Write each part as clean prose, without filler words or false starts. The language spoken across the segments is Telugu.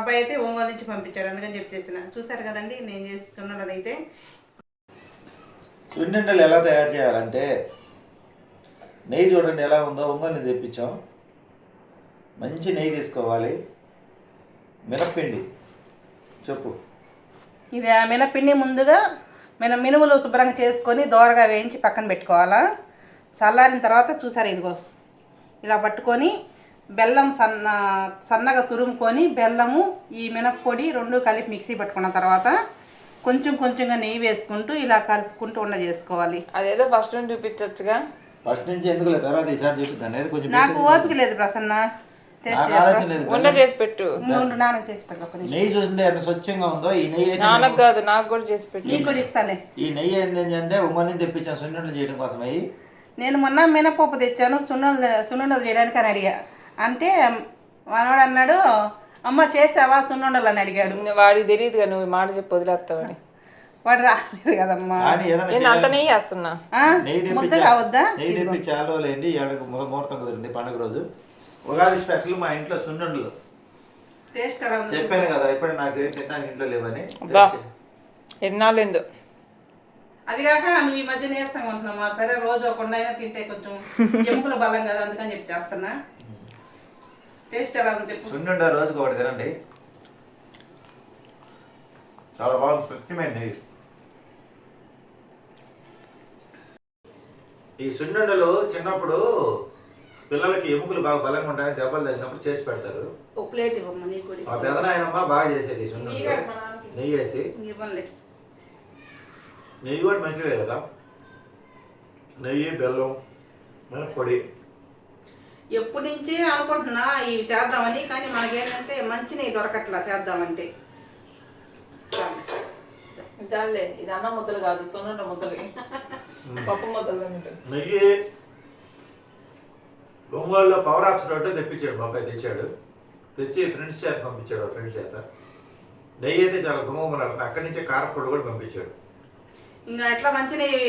అబ్బాయి అయితే ఒంగోలు నుంచి పంపించాడు, అందుకని చెప్పేసిన. చూసారు కదండి నేను చేస్తున్నాను అయితే. సున్నుండలు ఎలా తయారు చేయాలంటే, నెయ్యి చూడండి ఎలా ఉందో, ఒంగోలు నుంచి తెప్పించాం. మంచి నెయ్యి తీసుకోవాలి. మినప్పిండి చెప్పు. ఇది మినప్పిండి ముందుగా మినుములు శుభ్రంగా చేసుకొని దోరగా వేయించి పక్కన పెట్టుకోవాలా. చల్లారిన తర్వాత చూసారు ఇదిగో ఇలా పట్టుకొని బెల్లం సన్నగా తురుముకొని బెల్లము ఈ మినప్పొడి రెండు కలిపి మిక్సీ పట్టుకున్న తర్వాత కొంచెంగా నెయ్యి వేసుకుంటూ ఇలా కలుపుకుంటూ ఉండ చేసుకోవాలి. అదేదో ఫస్ట్ నుంచి చూపించచ్చుగా. ఫస్ట్ నుంచి ఎందుకు లేదు, తర్వాత ఈసారి చూపిస్తాను. కొంచెం నాకు ఓపిక లేదు ప్రసన్న. వంట చేసి పెట్టు. నాన్నకు చేసి పెట్టు. నెయ్యి చూసింటే ఎంత స్వచ్ఛంగా ఉందో. ఈ నెయ్యి నాన్నకు కాదు, నాకు కూడా చేసి పెట్టు. నీకు కూడా ఇస్తాలే. ఈ నెయ్యి ఏంటంటే ఒంగోలు తెప్పించాను సున్నుండలు చేయడం కోసమై. నేను మొన్న మినపప్పు తెచ్చాను సున్నుండలు చేయడానికి అని అడిగా. అంటే మనవాడు అన్నాడు, అమ్మ చేసావా సున్నుండలు అని అడిగాడు. వాడికి తెలియదుగా నువ్వు మాట చెప్పి వదిలేస్తావని. వాడు రాలేదు కదమ్మా. నేను అంత నెయ్యి వేస్తున్నా. ముద్ద కావద్దా? నెయ్యి తెప్పి చాలా రోజులైంది. ఏడకు ముహూర్తం కుదిరింది పండుగ రోజు. ఉగాది స్పెషల్ మా ఇంట్లో సున్నుండలు. చెప్పాను కదా ఇప్పుడు నాకు తినడానికి ఇంట్లో లేవని. ఎన్నాళ్ళేందో. అది కాక నువ్వు ఈ మధ్య నీరసంగా ఉంటున్నామా. సరే రోజు ఒక అయినా తింటే కొంచెం ఎముకల బలం కదా, అందుకని చెప్పి చేస్తున్నా. టేస్ట్ ఎలా ఉంది చెప్పు. సున్నుండ రోజుకి ఒకటి తినండి, చాలా బాగా స్వచ్ఛమైంది. ఈ సున్నుండలు చిన్నప్పుడు పిల్లలకి ఎముకలు బాగా బలంగా ఉంటాయని దెబ్బలు తగినప్పుడు చేసి పెడతారు. ఒక ప్లేట్ ఇవ్వమ్మా. నీకు కూడా ఆ పెదనాయనమ్మ బాగా చేసేది సున్నుండలు. నెయ్యి వేసి. ఇవ్వండి. నెయ్యి కూడా మంచిదే కదా. నెయ్యి, బెల్లం, పొడి. ఎప్పటి నుంచి అనుకుంటున్నా ఇవి చేద్దామని, కానీ మనకేంటంటే మంచి నెయ్యి దొరకట్లా చేద్దామంటే. చాలే, ఇది అన్న ముద్దలు కాదు, సున్నుండ ముద్దలు, పప్పు ముద్దలు. నెయ్యి ఒంగోలులో పవర్ ఆప్స్ రోడ్డు తెప్పించాడు, మా అబ్బాయి తెచ్చాడు. తెచ్చి ఫ్రెండ్స్ చేత పంపించాడు, ఫ్రెండ్స్ చేత. నెయ్యి అయితే చాలా గుమ్మగుమ్మలాడుతుంది. అక్కడి నుంచే కారపొడి కూడా పంపించాడు. ఇంకా ఎట్లా మంచి నెయ్యి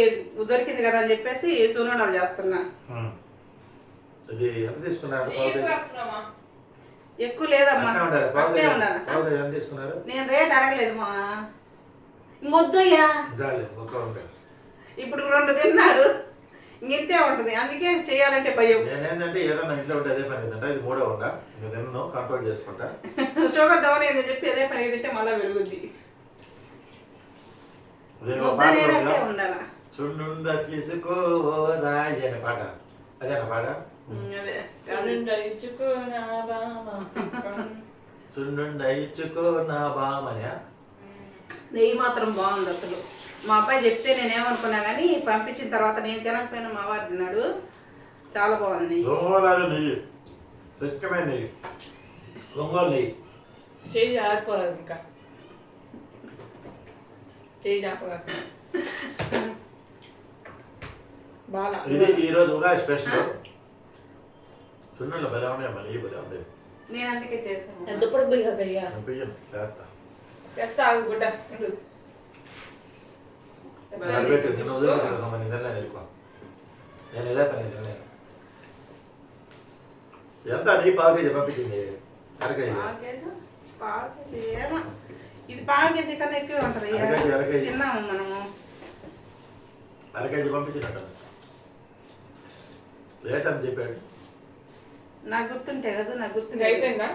దొరికింది కదా అని చెప్పేసి సున్నుండలు చేస్తున్నా. ఇది ఎంత తీసుకున్నాడు? ఎక్కువ లేదమ్మా, ఎంత తీసుకున్నారు? నేను రేట్ అడగలేదు మా. ఇంకొద్దయ్యా, ఇప్పుడు 2 తిన్నాడు, ఇంతే ఉంటుంది. అందుకే చేయాలంటే భయం. నేనేంటంటే ఏదన్నా ఇంట్లో ఉంటే అదే పని తింటా. ఇది 3వ వంట, ఇంకా తిన్ను, కంట్రోల్ చేసుకుంటా. షుగర్ డౌన్ అయిందని చెప్పి అదే పని తింటే మళ్ళీ పెరుగుద్ది. సున్నుండ తీసుకోదా అనే పాట, అదేనా పాట? సున్నుండ ఇచ్చుకో నా బామని. నెయ్యి మాత్రం బాగుంది అసలు. మా అబ్బాయి చెప్తే నేనేమనుకున్నా కానీ పంపించిన తర్వాత నేను తినకపోయినా మా వారు తిన్నాడు. చాలా బాగుంది ఒంగోలు నెయ్యి, స్వచ్ఛమైన నెయ్యి, ఒంగోలు నెయ్యి. చేయి ఆరిపోదు, ఇంకా చేయి ఆపగా. ఇది ఈరోజు ఉగాది స్పెషల్. సున్నుండలు భలే ఉన్నాయి, నెయ్యి భలే ఉంది. నేను అందుకే చేస్తాను. ఎంతప్పుడు బియ్యం చేస్తా చేస్తా ఆగు గుడ్డ. నేను ఇదే పని తినలేను. ఎంత నీ పావుకేజీ పంపించింది? అరకేజీ. ఇది పావుకేజీ కన్నా ఎక్కువ ఉంటుంది. తిన్నాము మనము. అరకేజీ పంపించినట్టు రేట్ అని చెప్పాడు. నాకు గుర్తుంటే కదా, నాకు గుర్తుంటే. అయిపోయిందా?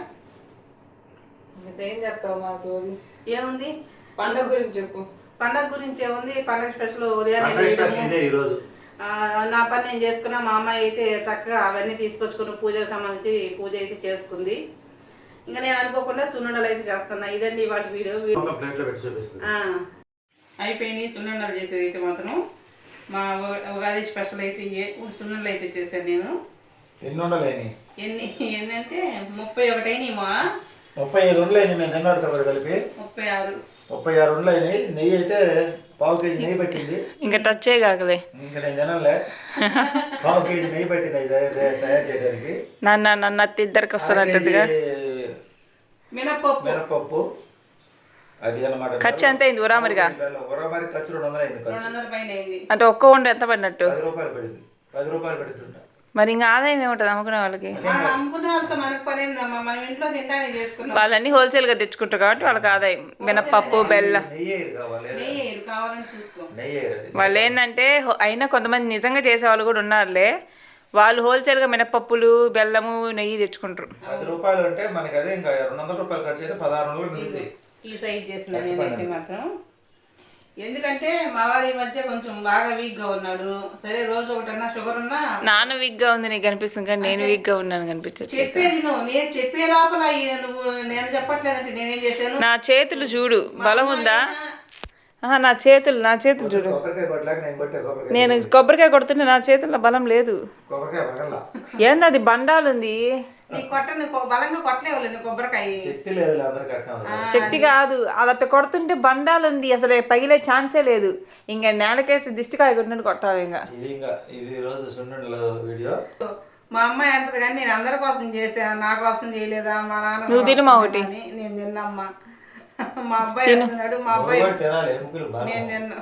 ఏం చెప్తావు మా సోది? ఏముంది పండగ గురించి చెప్పు. పండగ గురించి ఏముంది, పండగ స్పెషల్ ఉదయాన్నే ఈరోజు నా పని నేను చేసుకున్నా. మా అమ్మాయి అయితే చక్కగా అవన్నీ తీసుకొచ్చుకుని పూజకు సంబంధించి పూజ అయితే చేసుకుంది. ఇంకా నేను అనుకోకుండా సున్నుండలు అయితే చేస్తున్నా. ఇదండి వాటి వీడియో. అయిపోయినాయి సున్నుండలు చేసేది అయితే మాత్రం. మా ఉగాది స్పెషల్ అయితే సున్నుండలు అయితే చేశాను నేను. ఎన్ని ఏంటంటే 31 అయినాయి మా. 35 ఉండలేని మేము తిన్నాడుతో కూడా కలిపి 36 ఉండలేని. నెయ్యి అయితే పావు కేజీ నెయ్యి పట్టింది. ఇంకా టచ్ చేయగలే. ఇంకా నేను తినలే. పావు కేజీ నెయ్యి పట్టింది తయారు చేయడానికి. నన్ను ఇద్దరికి వస్తారంటదిగా. మినపప్పు అది అన్నమాట. ఖర్చు ఎంత అయింది ఉరామరిగా? ఉరామరి ఖర్చు 200 అయింది. అంటే ఒక్క వంట ఎంత పడినట్టు? 10 రూపాయలు పడింది. 10 రూపాయలు పెడుతుంటా. మరి ఇంకా ఆదాయం ఏముంటుంది అమ్ముకునే వాళ్ళకి? మనం అమ్ముకునే వాళ్ళతో మనకు పని ఏందమ్మా, మనం ఇంట్లో తినడానికి చేసుకున్నాం. వాళ్ళన్నీ హోల్సేల్గా తెచ్చుకుంటారు కాబట్టి వాళ్ళకి ఆదాయం. మినపప్పు, బెల్లం. నెయ్యి కావాలి, నెయ్యి కావాలని చూసుకో. నెయ్యి వాళ్ళు ఏంటంటే అయినా కొంతమంది నిజంగా చేసే వాళ్ళు కూడా ఉన్నారులే. వాళ్ళు హోల్సేల్గా మినపప్పులు, బెల్లము, నెయ్యి తెచ్చుకుంటారు. 10 రూపాయలు అంటే మనకి అదే ఇంకా 200 రూపాయలు ఖర్చు అయితే 1600 మిగులుతాయి. ఈ సైజ్ చేసిన నేనైతే మాత్రం. ఎందుకంటే మా వారి ఈ మధ్య కొంచెం బాగా వీక్గా ఉన్నాడు. సరే రోజు ఒకటన్నా షుగర్ ఉన్నా. నాన్న వీక్గా ఉంది నీకు అనిపిస్తుంది కానీ నేను వీక్గా ఉన్నాను కనిపించచ్చు. చెప్పేది నేను చెప్పే లోపల నువ్వు నేను చెప్పట్లేదంటే నేనేం చేశాను. నా చేతులు చూడు, బలం ఉందా? నా చేతులు చూడు. కొబ్బరికాయ కొట్టలేక నేను కొట్టే కొబ్బరికాయ. నేను కొబ్బరికాయ కొడుతుంటే నా చేతుల్లో బలం లేదు. కొబ్బరికాయ పగల్లా. ఏంది అది బండాలుంది? నీ బలంగా కొట్టలేవు కొబ్బరికాయ. శక్తి లేదు అందరు కట్టినా. శక్తి కాదు, అదట్ట కొడుతుంటే బండాలుంది, అసలు పగిలే ఛాన్సే లేదు. ఇంకా నేలకేసి దిష్టికాయ కొట్టినట్టు కొట్టాలి. ఇది రోజు సున్నుండల వీడియో. మా అమ్మాయి అంటది కానీ నేను అందరి కోసం చేసా, నా కోసం చేయలేదా, మా నాన్న నువ్వు తినమా ఒకటి? నేను తిన్నమ్మా. మా అబ్బాయి అంటున్నాడు, మా అబ్బాయి నేను తిన్నా.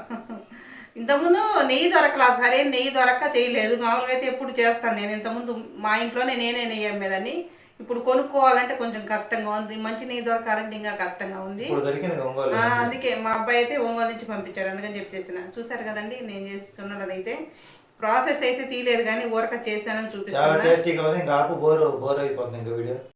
ఇంతకుముందు నెయ్యి దొరకలా, సరే నెయ్యి దొరక్క చేయలేదు. మామూలుగా అయితే ఎప్పుడు చేస్తాను నేను. ఇంతకుముందు మా ఇంట్లోనే నేనే నెయ్యి అమ్మేదాన్ని. ఇప్పుడు కొనుక్కోవాలంటే కొంచెం కష్టంగా ఉంది. మంచి నెయ్యి దొరకాలంటే ఇంకా కష్టంగా ఉంది. అందుకే మా అబ్బాయి అయితే ఒంగోలు నుంచి పంపించాడు, అందుకని చెప్పేసిన. చూసారు కదండి నేను చేస్తున్నది అయితే. ప్రాసెస్ అయితే తీయలేదు కానీ ఊరక చేశానని చూపిస్తాను.